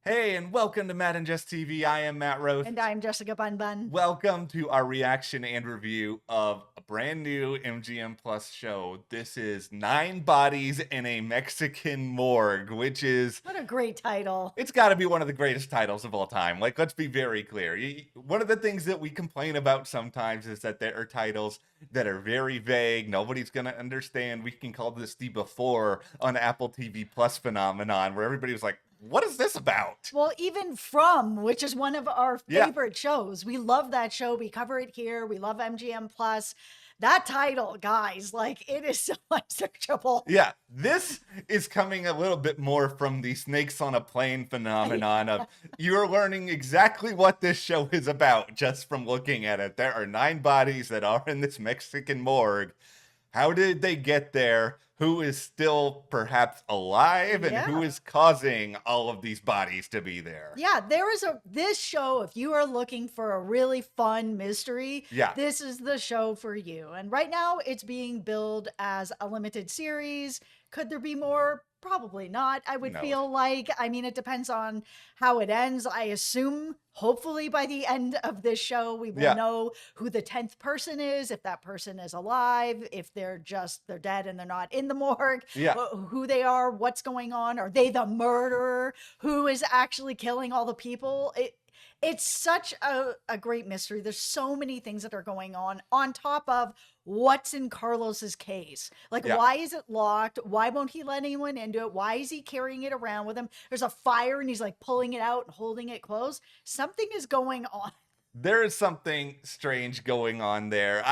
Hey, and welcome to Matt and Jess TV. I am Matt Rose. And I'm Jessica Bun Bun. Welcome to our reaction and review of a brand new MGM Plus show. This is Nine Bodies in a Mexican Morgue, which is... What a great title. It's got to be one of the greatest titles of all time. Like, let's be very clear. One of the things that we complain about sometimes is that there are titles that are very vague. Nobody's going to understand. We can call this the Before on Apple TV Plus phenomenon, where everybody was like, what is this about? Well, even From, which is one of our favorite shows. We love that show. We cover it here. We love MGM Plus. That title, guys, like it is so unsearchable. Yeah, this is coming a little bit more from the snakes on a plane phenomenon of you're learning exactly what this show is about just from looking at it. There are 9 bodies that are in this Mexican morgue. How did they get there? Who is still perhaps alive and who is causing all of these bodies to be there? Yeah, this show, if you are looking for a really fun mystery, this is the show for you. And right now it's being billed as a limited series. Could there be more? Probably not. I would feel like, I mean, it depends on how it ends. I assume, hopefully by the end of this show, we will know who the 10th person is, if that person is alive, if they're dead and they're not in the morgue, who they are, what's going on. Are they the murderer? Who is actually killing all the people? It's such a great mystery. There's so many things that are going on top of what's in Carlos's case. Like, why is it locked? Why won't he let anyone into it? Why is he carrying it around with him? There's a fire and he's like pulling it out and holding it closed. Something is going on. There is something strange going on there.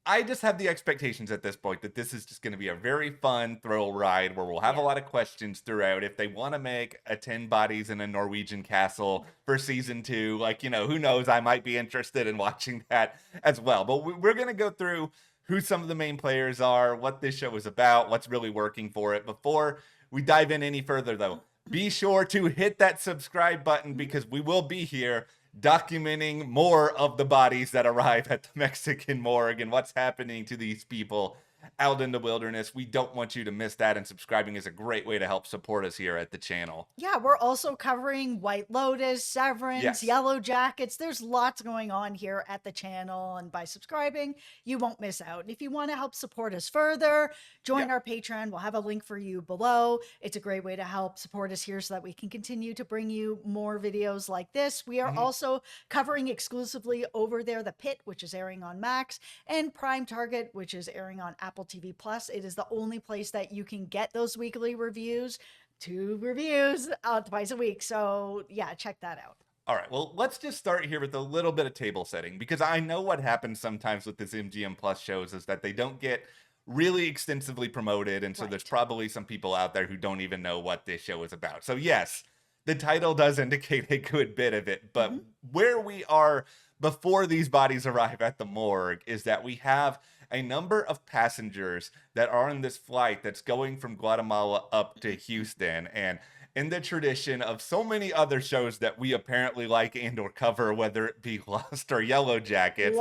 I just have the expectations at this point that this is just going to be a very fun thrill ride where we'll have a lot of questions throughout. If they want to make a 10 bodies in a Norwegian castle for season 2, like, you know, who knows? I might be interested in watching that as well. But we're going to go through who some of the main players are, what this show is about, what's really working for it. Before we dive in any further, though, be sure to hit that subscribe button because we will be here documenting more of the bodies that arrive at the Mexican morgue and what's happening to these people out in the wilderness. We don't want you to miss that, and subscribing is a great way to help support us here at the channel. Yeah, we're also covering White Lotus, Severance, Yellow Jackets. There's lots going on here at the channel, and by subscribing, you won't miss out. And if you want to help support us further, join our Patreon. We'll have a link for you below. It's a great way to help support us here so that we can continue to bring you more videos like this. We are also covering exclusively over there The Pit, which is airing on Max, and Prime Target, which is airing on Apple TV Plus. It is the only place that you can get those weekly reviews. 2 reviews twice a week. So yeah, check that out. All right, well, let's just start here with a little bit of table setting, because I know what happens sometimes with this MGM Plus shows is that they don't get really extensively promoted, and so there's probably some people out there who don't even know what this show is about. So yes, the title does indicate a good bit of it, but where we are before these bodies arrive at the morgue is that we have a number of passengers that are on this flight that's going from Guatemala up to Houston. And in the tradition of so many other shows that we apparently like and or cover, whether it be Lost or Yellow Jackets,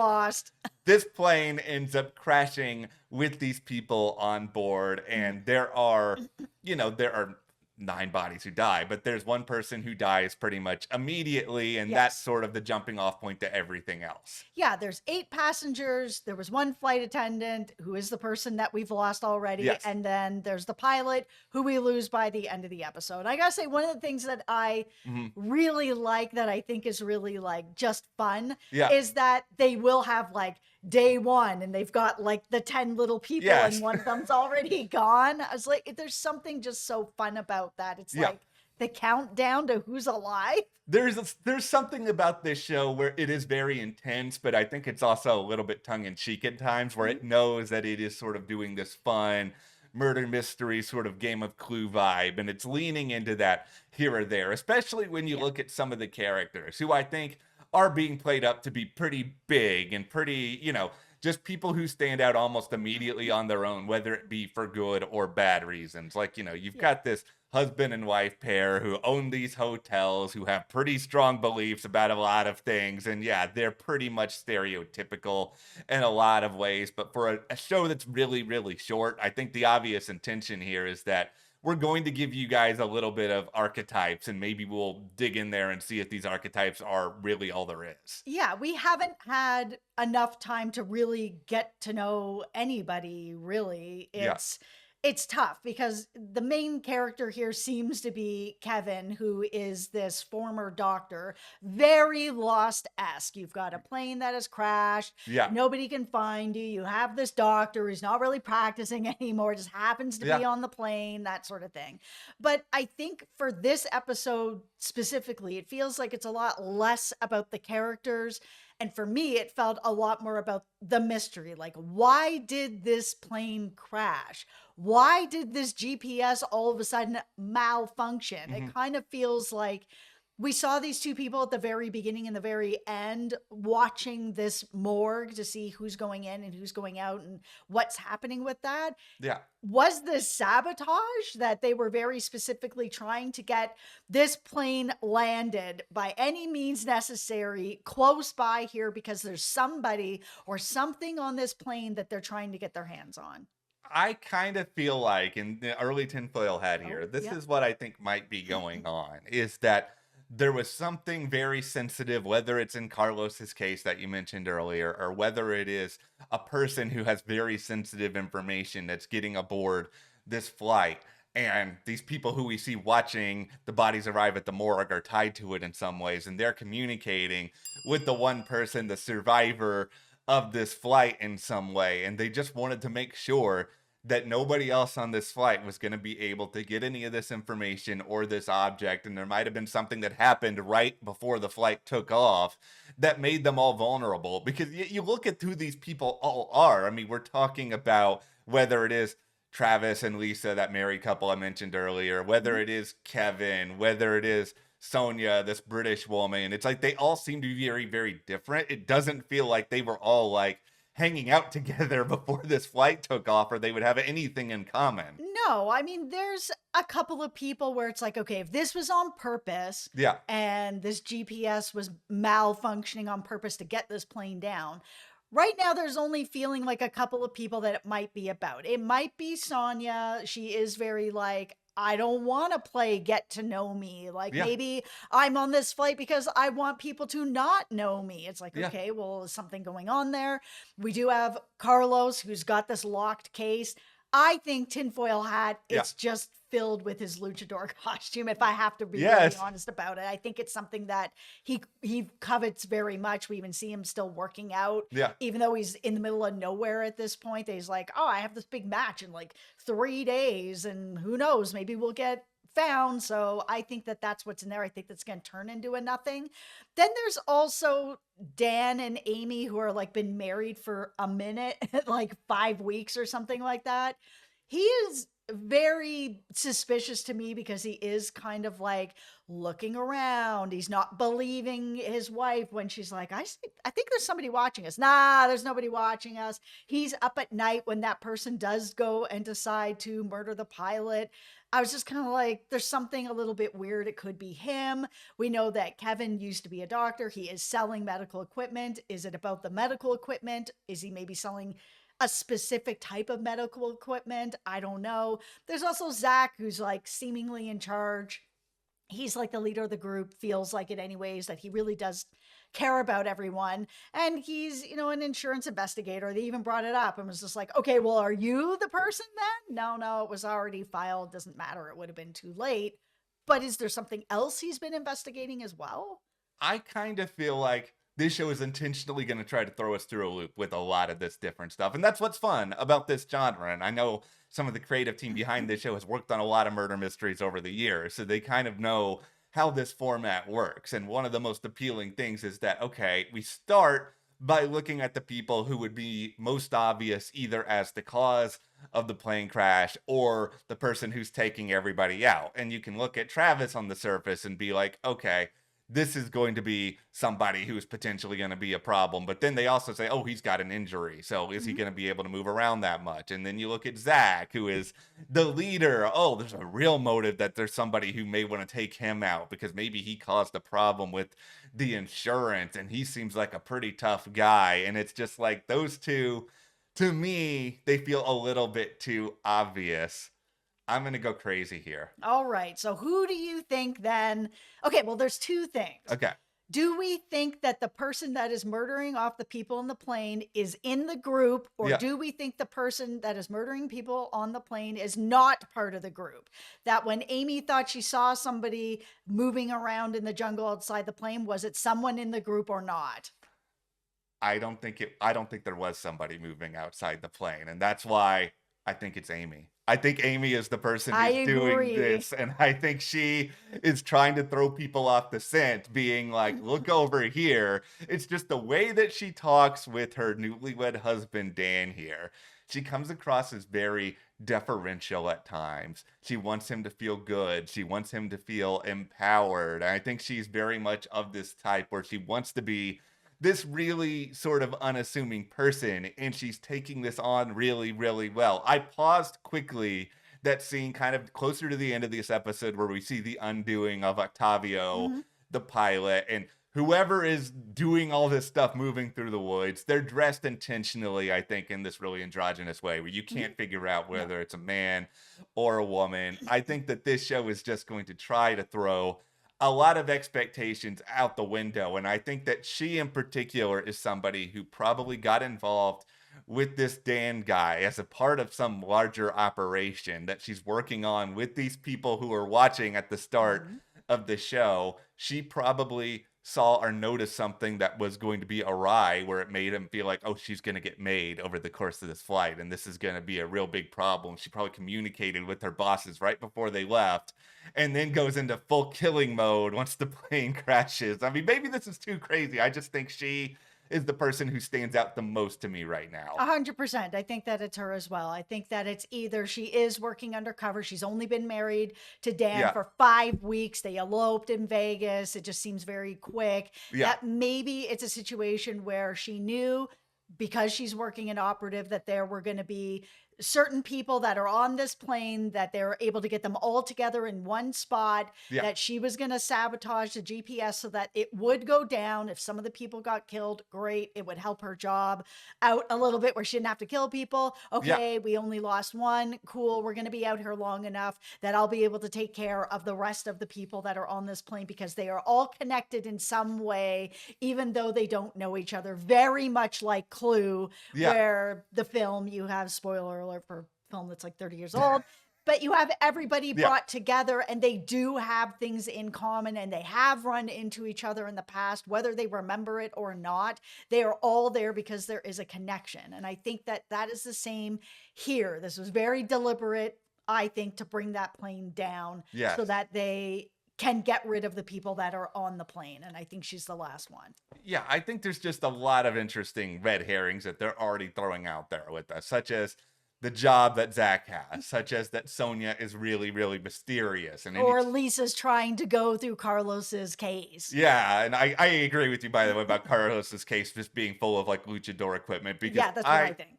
this plane ends up crashing with these people on board. And there are 9 bodies who die, but there's one person who dies pretty much immediately, and that's sort of the jumping off point to everything else. Yeah, there's 8 passengers. There was 1 flight attendant who is the person that we've lost already, and then there's the pilot who we lose by the end of the episode. I gotta say, one of the things that I really like, that I think is really like just fun, is that they will have like day 1 and they've got like the 10 little people and one of them's already gone. I was like, there's something just so fun about that. It's like the countdown to who's alive. There's something about this show where it is very intense, but I think it's also a little bit tongue-in-cheek at times, where it knows that it is sort of doing this fun murder mystery sort of Game of Clue vibe, and it's leaning into that here or there, especially when you look at some of the characters who I think are being played up to be pretty big and pretty, you know, just people who stand out almost immediately on their own, whether it be for good or bad reasons. Like, you know, you've got this husband and wife pair who own these hotels, who have pretty strong beliefs about a lot of things. And yeah, they're pretty much stereotypical in a lot of ways. But for a show that's really, really short, I think the obvious intention here is that we're going to give you guys a little bit of archetypes, and maybe we'll dig in there and see if these archetypes are really all there is. Yeah, we haven't had enough time to really get to know anybody, really. Yeah. It's tough because the main character here seems to be Kevin, who is this former doctor, very lost-esque. You've got a plane that has crashed, Yeah. nobody can find you. You have this doctor who's not really practicing anymore, just happens to be Yeah. on the plane, that sort of thing. But I think for this episode specifically, it feels like it's a lot less about the characters. And for me, it felt a lot more about the mystery. Like, why did this plane crash? Why did this GPS all of a sudden malfunction? Mhm. It kind of feels like we saw these two people at the very beginning and the very end watching this morgue to see who's going in and who's going out and what's happening with that. Yeah. Was this sabotage that they were very specifically trying to get this plane landed by any means necessary close by here because there's somebody or something on this plane that they're trying to get their hands on? I kind of feel like in the early tinfoil hat Oh, here, this yeah. is what I think might be going on, is that there was something very sensitive, whether it's in Carlos's case that you mentioned earlier, or whether it is a person who has very sensitive information that's getting aboard this flight. And these people who we see watching the bodies arrive at the morgue are tied to it in some ways, and they're communicating with the one person, the survivor of this flight in some way. And they just wanted to make sure that nobody else on this flight was going to be able to get any of this information or this object. And there might have been something that happened right before the flight took off that made them all vulnerable. Because you look at who these people all are. I mean, we're talking about whether it is Travis and Lisa, that married couple I mentioned earlier, whether Mhm. it is Kevin, whether it is Sonia, this British woman. It's like they all seem to be very, very different. It doesn't feel like they were all like hanging out together before this flight took off, or they would have anything in common. No, I mean, there's a couple of people where it's like, okay, if this was on purpose Yeah. and this GPS was malfunctioning on purpose to get this plane down, right now there's only feeling like a couple of people that it might be about. It might be Sonia. She is very like, I don't want to play get to know me. Like Yeah. maybe I'm on this flight because I want people to not know me. It's like, Yeah. okay, well, is something going on there? We do have Carlos who's got this locked case. I think tinfoil hat, Yeah. it's just filled with his luchador costume, if I have to be really Yes. honest about it. I think it's something that he covets very much. We even see him still working out, Yeah. even though he's in the middle of nowhere at this point. He's like, oh, I have this big match in like 3 days, and who knows, maybe we'll get found. So I think that that's what's in there. I think that's going to turn into a nothing. Then there's also Dan and Amy, who are like been married for a minute, like 5 weeks or something like that. He is very suspicious to me because he is kind of like looking around. He's not believing his wife when she's like, I think there's somebody watching us. Nah, there's nobody watching us. He's up at night when that person does go and decide to murder the pilot. I was just kind of like, there's something a little bit weird. It could be him. We know that Kevin used to be a doctor. He is selling medical equipment. Is it about the medical equipment? Is he maybe selling a specific type of medical equipment? I don't know. There's also Zach, who's like seemingly in charge. He's like the leader of the group, feels like it anyways, that he really does care about everyone. And he's, an insurance investigator. They even brought it up and was just like, okay, well, are you the person then? No, it was already filed. Doesn't matter. It would have been too late. But is there something else he's been investigating as well? I kind of feel like this show is intentionally going to try to throw us through a loop with a lot of this different stuff. And that's what's fun about this genre. And I know some of the creative team behind this show has worked on a lot of murder mysteries over the years. So they kind of know how this format works. And one of the most appealing things is that, okay, we start by looking at the people who would be most obvious either as the cause of the plane crash or the person who's taking everybody out. And you can look at Travis on the surface and be like, okay, this is going to be somebody who's potentially going to be a problem. But then they also say, oh, he's got an injury. So is he going to be able to move around that much? And then you look at Zach, who is the leader. Oh, there's a real motive that there's somebody who may want to take him out because maybe he caused a problem with the insurance and he seems like a pretty tough guy. And it's just like those two, to me, they feel a little bit too obvious. I'm going to go crazy here. All right. So who do you think then? Okay, well, there's two things. Okay. Do we think that the person that is murdering off the people on the plane is in the group, or do we think the person that is murdering people on the plane is not part of the group? That when Amy thought she saw somebody moving around in the jungle outside the plane, was it someone in the group or not? I don't think there was somebody moving outside the plane, and that's why I think it's Amy. I think Amy is the person who's doing this, and I think she is trying to throw people off the scent, being like, look over here. It's just the way that she talks with her newlywed husband, Dan, here. She comes across as very deferential at times. She wants him to feel good. She wants him to feel empowered. I think she's very much of this type where she wants to be this really sort of unassuming person, and she's taking this on really, really well. I paused quickly that scene kind of closer to the end of this episode where we see the undoing of Octavio, the pilot, and whoever is doing all this stuff moving through the woods. They're dressed intentionally, I think, in this really androgynous way where you can't figure out whether it's a man or a woman. I think that this show is just going to try to throw a lot of expectations out the window. And I think that she in particular is somebody who probably got involved with this Dan guy as a part of some larger operation that she's working on with these people who are watching at the start of the show. She probably saw or noticed something that was going to be awry where it made him feel like, oh, she's going to get made over the course of this flight, and this is going to be a real big problem. She probably communicated with her bosses right before they left, and then goes into full killing mode once the plane crashes. I mean, maybe this is too crazy. I just think she is the person who stands out the most to me right now. 100%. I think that it's her as well. I think that it's either she is working undercover. She's only been married to Dan for 5 weeks. They eloped in Vegas. It just seems very quick. That maybe it's a situation where she knew, because she's working an operative, that there were going to be certain people that are on this plane, that they're able to get them all together in one spot, that she was going to sabotage the GPS so that it would go down. If some of the people got killed, great. It would help her job out a little bit where she didn't have to kill people. Okay, we only lost one. Cool. We're going to be out here long enough that I'll be able to take care of the rest of the people that are on this plane, because they are all connected in some way, even though they don't know each other. Very much like Clue, where the film, you have, spoiler alert for a film that's like 30 years old, but you have everybody brought together, and they do have things in common, and they have run into each other in the past, whether they remember it or not. They are all there because there is a connection. And I think that that is the same here. This was very deliberate, I think, to bring that plane down so that they can get rid of the people that are on the plane. And I think she's the last one. Yeah, I think there's just a lot of interesting red herrings that they're already throwing out there with us, such as the job that Zach has, such as that Sonia is really, really mysterious. Or Lisa's trying to go through Carlos's case. Yeah, and I agree with you, by the way, about Carlos's case just being full of like luchador equipment. Because that's what I think.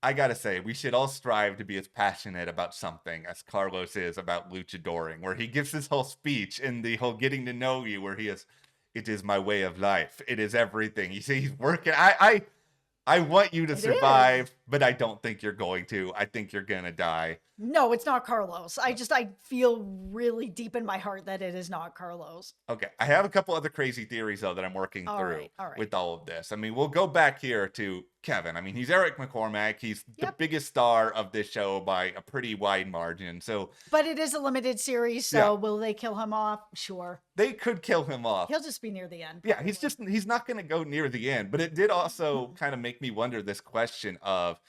I gotta say, we should all strive to be as passionate about something as Carlos is about luchadoring, where he gives this whole speech in the whole getting to know you, where he is, it is my way of life. It is everything. You see, he's working. I want you to survive, but I don't think you're going to. I think you're going to die. No, it's not Carlos. I feel really deep in my heart that it is not Carlos. Okay. I have a couple other crazy theories, though, that I'm working through with all of this. I mean, we'll go back here to Kevin. I mean, he's Eric McCormack. He's the biggest star of this show by a pretty wide margin. But it is a limited series, so will they kill him off? Sure. They could kill him off. He'll just be near the end. Probably. Yeah, he's not going to go near the end. But it did also kind of make me wonder this question of,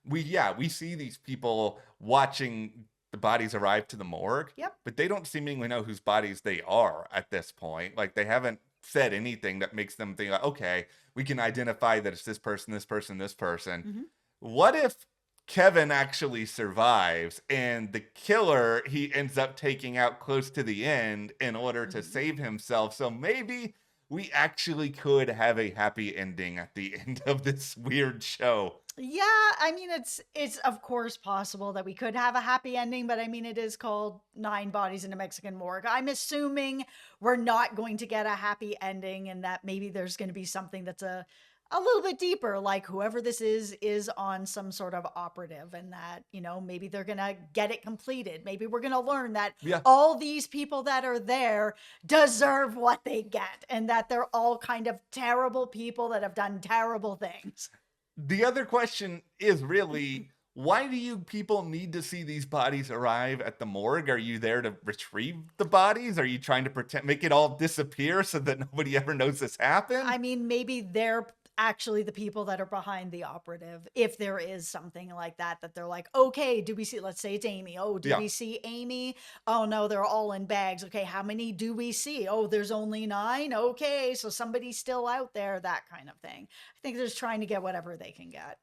we see these people watching the bodies arrive to the morgue, but they don't seemingly know whose bodies they are at this point. Like, they haven't said anything that makes them think, like, okay, we can identify that it's this person, this person, this person. What if Kevin actually survives and the killer he ends up taking out close to the end in order to save himself? So maybe we actually could have a happy ending at the end of this weird show. Yeah, I mean, it's of course possible that we could have a happy ending, but I mean, it is called 9 Bodies in a Mexican Morgue. I'm assuming we're not going to get a happy ending, and that maybe there's going to be something that's a a little bit deeper, like whoever this is on some sort of operative, and that, maybe they're gonna get it completed. Maybe we're gonna learn that Yeah. all these people that are there deserve what they get, and that they're all kind of terrible people that have done terrible things. The other question is really, why do you people need to see these bodies arrive at the morgue? Are you there to retrieve the bodies? Are you trying to make it all disappear so that nobody ever knows this happened? I mean, maybe they're actually the people that are behind the operative. If there is something like that they're like, okay, do we see, let's say it's Amy. Oh, do we see Amy? Oh no, they're all in bags. Okay, how many do we see? Oh, there's only 9. Okay, so somebody's still out there, that kind of thing. I think they're just trying to get whatever they can get.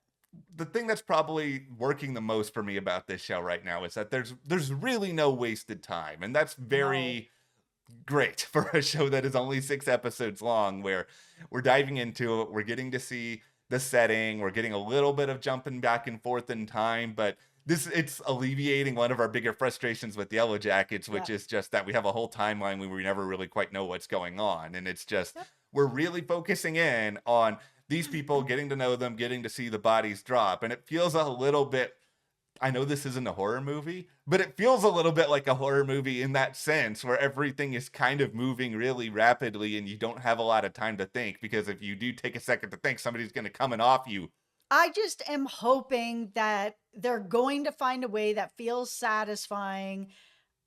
The thing that's probably working the most for me about this show right now is that there's really no wasted time, and that's very great for a show that is only 6 episodes long, where we're diving into it, we're getting to see the setting, we're getting a little bit of jumping back and forth in time, but it's alleviating one of our bigger frustrations with Yellow Jackets, which is just that we have a whole timeline where we never really quite know what's going on, and it's just we're really focusing in on these people, getting to know them, getting to see the bodies drop, and it feels a little bit, I know this isn't a horror movie, but it feels a little bit like a horror movie in that sense, where everything is kind of moving really rapidly and you don't have a lot of time to think, because if you do take a second to think, somebody's going to come and off you. I just am hoping that they're going to find a way that feels satisfying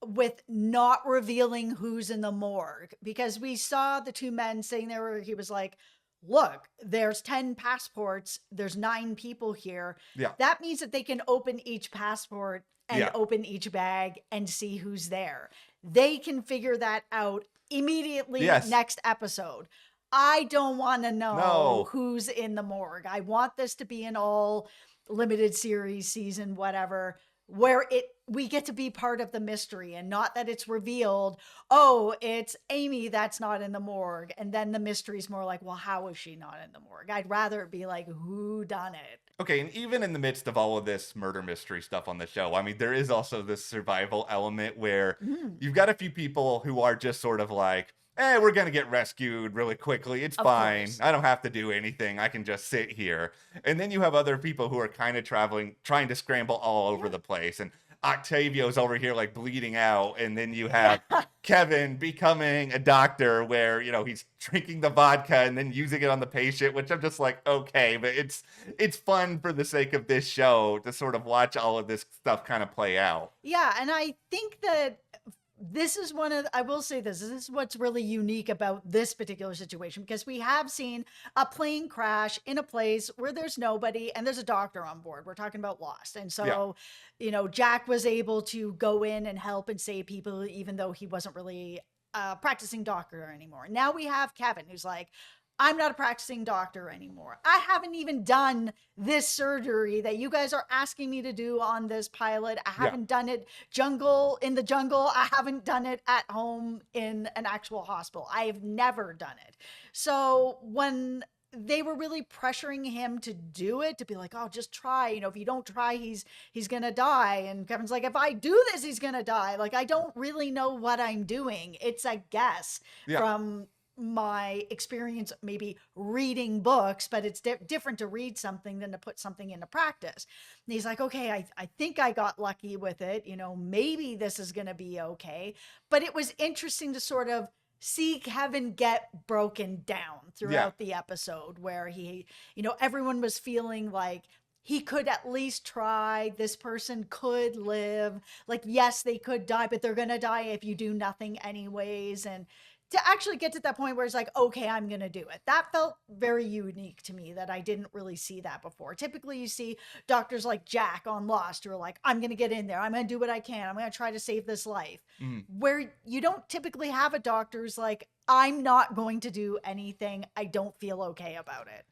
with not revealing who's in the morgue, because we saw the 2 men sitting there where he was like, look, there's 10 passports. There's 9 people here. Yeah. That means that they can open each passport and open each bag and see who's there. They can figure that out immediately next episode. I don't want to know who's in the morgue. I want this to be an all limited series, season, whatever, where we get to be part of the mystery, and not that it's revealed, oh, it's Amy that's not in the morgue, and then the mystery's more like, well, how is she not in the morgue? I'd rather it be like, who done it? Okay, and even in the midst of all of this murder mystery stuff on the show, I mean, there is also this survival element where you've got a few people who are just sort of like, we're going to get rescued really quickly. It's fine. I don't have to do anything. I can just sit here. And then you have other people who are kind of trying to scramble all over the place. And Octavio's over here like bleeding out. And then you have Kevin becoming a doctor where, he's drinking the vodka and then using it on the patient, which I'm just like, okay, but it's fun for the sake of this show to sort of watch all of this stuff kind of play out. Yeah. And I think that this is I will say this is what's really unique about this particular situation, because we have seen a plane crash in a place where there's nobody and there's a doctor on board. We're talking about Lost. And so, Jack was able to go in and help and save people, even though he wasn't really a practicing doctor anymore. Now we have Kevin, who's like, I'm not a practicing doctor anymore. I haven't even done this surgery that you guys are asking me to do on this pilot. I haven't done it in the jungle. I haven't done it at home in an actual hospital. I have never done it. So when they were really pressuring him to do it, to be like, oh, just try. If you don't try, he's going to die. And Kevin's like, if I do this, he's going to die. Like, I don't really know what I'm doing. It's a guess from my experience, maybe reading books, but it's different to read something than to put something into practice. And he's like, okay, I think I got lucky with it. Maybe this is going to be okay. But it was interesting to sort of see Kevin get broken down throughout the episode, where he, everyone was feeling like he could at least try. This person could live. Like, yes, they could die, but they're going to die if you do nothing anyways. And to actually get to that point where it's like, okay, I'm going to do it. That felt very unique to me, that I didn't really see that before. Typically you see doctors like Jack on Lost who are like, I'm going to get in there. I'm going to do what I can. I'm going to try to save this life. Where you don't typically have a doctor who's like, I'm not going to do anything. I don't feel okay about it.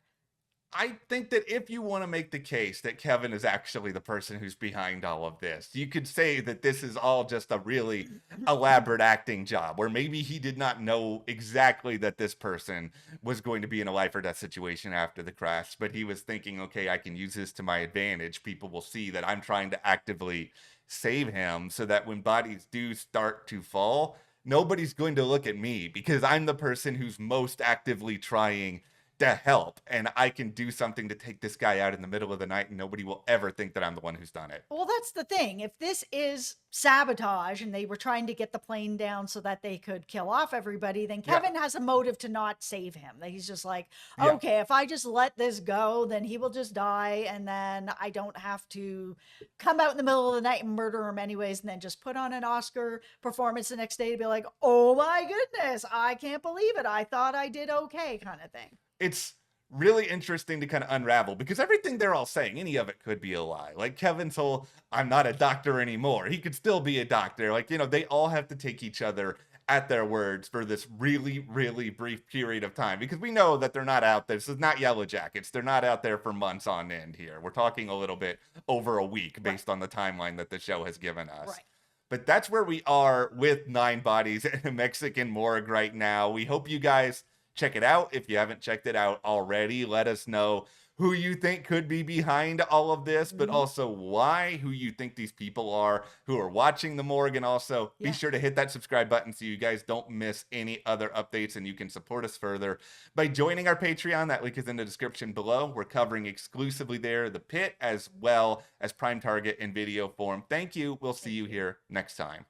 I think that if you want to make the case that Kevin is actually the person who's behind all of this, you could say that this is all just a really elaborate acting job, where maybe he did not know exactly that this person was going to be in a life or death situation after the crash, but he was thinking, okay, I can use this to my advantage. People will see that I'm trying to actively save him, so that when bodies do start to fall, nobody's going to look at me, because I'm the person who's most actively trying to help, and I can do something to take this guy out in the middle of the night, and nobody will ever think that I'm the one who's done it. Well, that's the thing. If this is sabotage and they were trying to get the plane down so that they could kill off everybody, then Kevin has a motive to not save him. That he's just like, okay, if I just let this go, then he will just die, and then I don't have to come out in the middle of the night and murder him anyways, and then just put on an Oscar performance the next day to be like, oh my goodness, I can't believe it. I thought I did okay, kind of thing. It's really interesting to kind of unravel, because everything they're all saying, any of it could be a lie. Like Kevin's whole, I'm not a doctor anymore. He could still be a doctor. Like, you know, they all have to take each other at their words for this really, really brief period of time, because we know that they're not out there. This is not Yellow Jackets. They're not out there for months on end here. We're talking a little bit over a week based on the timeline that the show has given us. Right. But that's where we are with 9 Bodies in a Mexican Morgue right now. We hope you guys check it out. If you haven't checked it out already, let us know who you think could be behind all of this, but also why, who you think these people are who are watching the Morgue. And also be sure to hit that subscribe button so you guys don't miss any other updates, and you can support us further by joining our Patreon. That link is in the description below. We're covering exclusively there The Pit as well as Prime Target in video form. Thank you. We'll see you here next time.